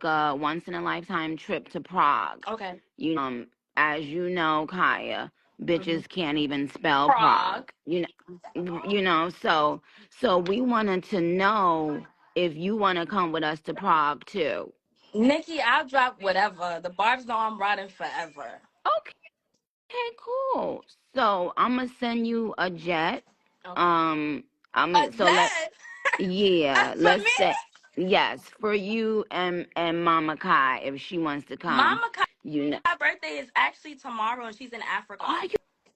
a once in a lifetime trip to Prague. Okay. As you know, Kaya, Hmm. bitches can't even spell Prague. Prague. So we wanted to know if you want to come with us to Prague too. Nikki, I'll drop whatever. The barbs know I'm riding forever. Okay, cool. So I'm gonna send you a jet. Okay. Um, A so let jet yeah, for let's me. say yes for you and Mama Kai if she wants to come. Mama You know, Kai's birthday is actually tomorrow, and she's in Africa. are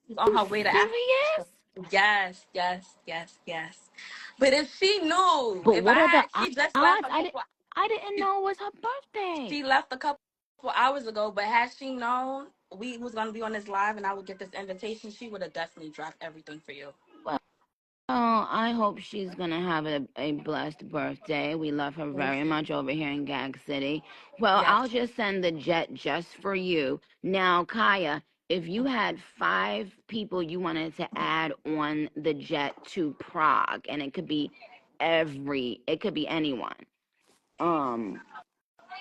She's on you her way to Africa. serious? Yes, yes, yes, yes. But if she knew, But if I what are the had, she just left odds? a couple. I didn't know it was her birthday. She left a couple hours ago. But had she known we was gonna be on this live and I would get this invitation, she would have definitely dropped everything for you. Well, I hope she's gonna have a blessed birthday. We love her Thank very you. much over here in Gag City. Well, Yes. I'll just send the jet just for you. Now, Kaya, if you had 5 people you wanted to add on the jet to Prague, and it could be anyone. Um,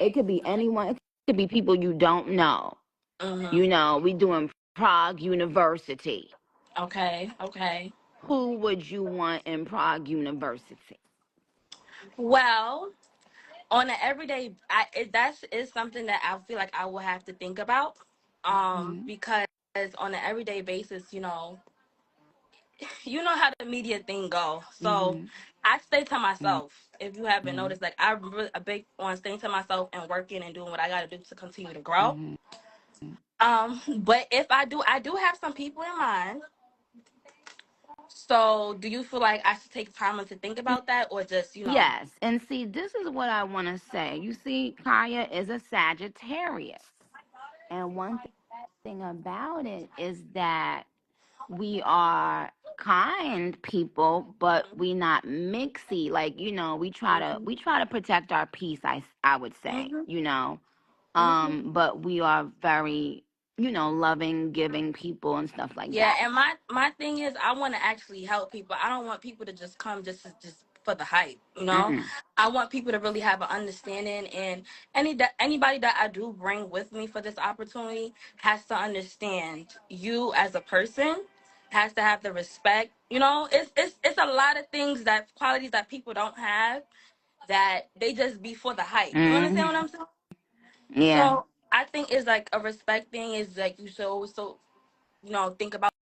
it could be anyone. It could be people you don't know. Mhm. We doing Prague University. Okay. Okay. Who would you want in Prague University? Well, on an everyday, that's is something that I feel like I will have to think about. Mm-hmm. Because on an everyday basis, you know how the media thing go. So Mm-hmm. I stay to myself. If you haven't Mm-hmm. noticed, like I'm really a big on staying to myself and working and doing what I got to do to continue to grow. Mm-hmm. But if I do have some people in mind. So do you feel like I should take time to think about that, or just Yes, and see, this is what I want to say. You see, Kaya is a Sagittarius, and one thing about it is that we are kind people, but we not mixy. Like Mhm. we try to protect our peace. I would say, Mhm. Mhm. but we are very loving, giving people and stuff like Yeah, that. and my thing is I want to actually help people. I don't want people to just come just for the hype, Mm-mm. I want people to really have an understanding, and anybody that I do bring with me for this opportunity has to understand you as a person, has to have the respect. It's a lot of things, that qualities that people don't have, that they just be for the hype. You understand what Mm-hmm. I'm saying? Yeah. So I think it's like a respect thing, is like you should always think about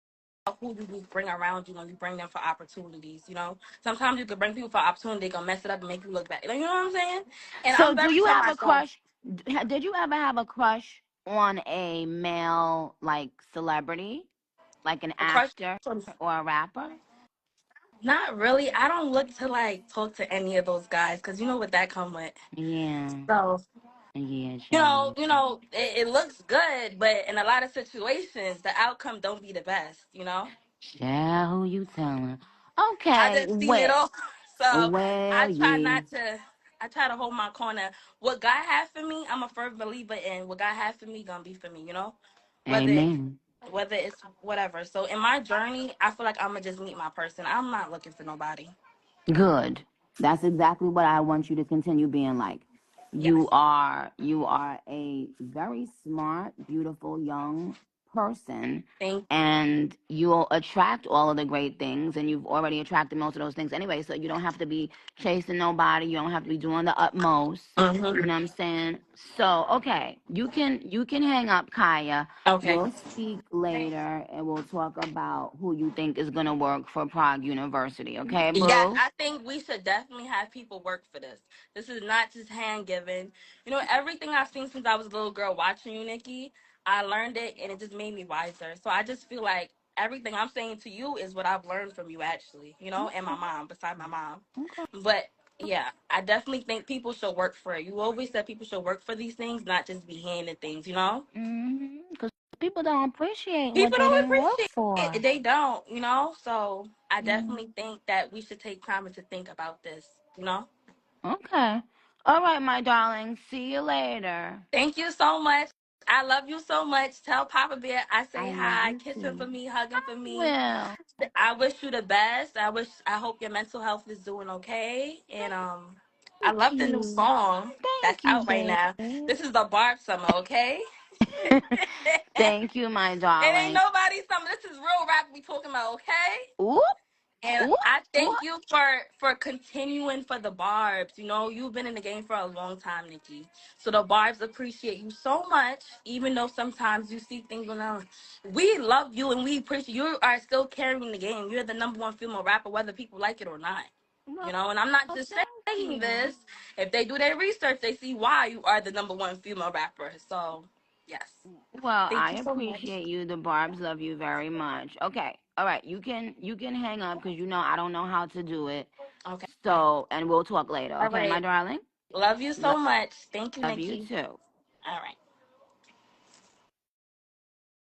who you bring around you when you bring them for opportunities. Sometimes you could bring people for opportunity, they gonna mess it up and make you look bad. You know what I'm saying? And So, I'm do very you to have a myself. crush? Did you ever have a crush on a male like celebrity, like an A crush actor from or a rapper? Not really. I don't look to like talk to any of those guys because you know what that come with. Yeah, So yeah, child. it looks good, but in a lot of situations, the outcome don't be the best. Child, who you telling? I Okay, just seen it all. So I well, try yeah. not to. I try to hold my corner. What God has for me, I'm a firm believer in. What God has for me, gonna be for me. Whether Amen. whether it's whatever. So in my journey, I feel like I'm gonna just meet my person. I'm not looking for nobody. Good. That's exactly what I want you to continue being like. Yes. You are a very smart, beautiful young person, Thank. and you'll attract all of the great things, and you've already attracted most of those things anyway, so you don't have to be chasing nobody, you don't have to be doing the utmost. You Mm-hmm. know what I'm saying? So, okay, you can hang up, Kaya. Okay. We'll speak later and we'll talk about who you think is going to work for Prague University. Okay, Yes, boo? I think we should definitely have people work for this. This is not just hand giving. Everything I've seen since I was a little girl watching you, Nikki, I learned it and it just made me wiser. So I just feel like everything I'm saying to you is what I've learned from you, actually, and my mom, beside my mom. Okay. But yeah, I definitely think people should work for it. You always said people should work for these things, not just be handed things. Because people don't appreciate what People they don't didn't work appreciate for. it. They don't. So I Mm. definitely think that we should take time to think about this. Okay. All right, my darling. See you later. Thank you so much. I love you so much. Tell Papa Bear I say I love hi, you kiss him for too. me, hug him for me. Well, I wish you the best. I hope your mental health is doing okay. And I Thank love the new you. song that's Thank you, out right babe. now. This is the Barb summer, okay? Thank you, my It ain't darling. nobody summer. This is real rap we talking about, okay? Whoop, And whoop, I whoop. thank you for continuing for the Barbs. You know, you've been in the game for a long time, Nikki. So the Barbs appreciate you so much, even though sometimes you see things on them. We love you and we appreciate you are still carrying the game. You're the number one female rapper, whether people like it or not. Well, You know, and I'm not just thank saying you. this. If they do their research, they see why you are the number one female rapper. So, yes. Well, Thank I you so much. appreciate you. The Barb's love you very much. Okay. All right. You can hang up because you know I don't know how to do it. Okay. So, and we'll talk later. All Okay, my right. darling. Love you so much. Thank you, Love you Nikki. too. All right.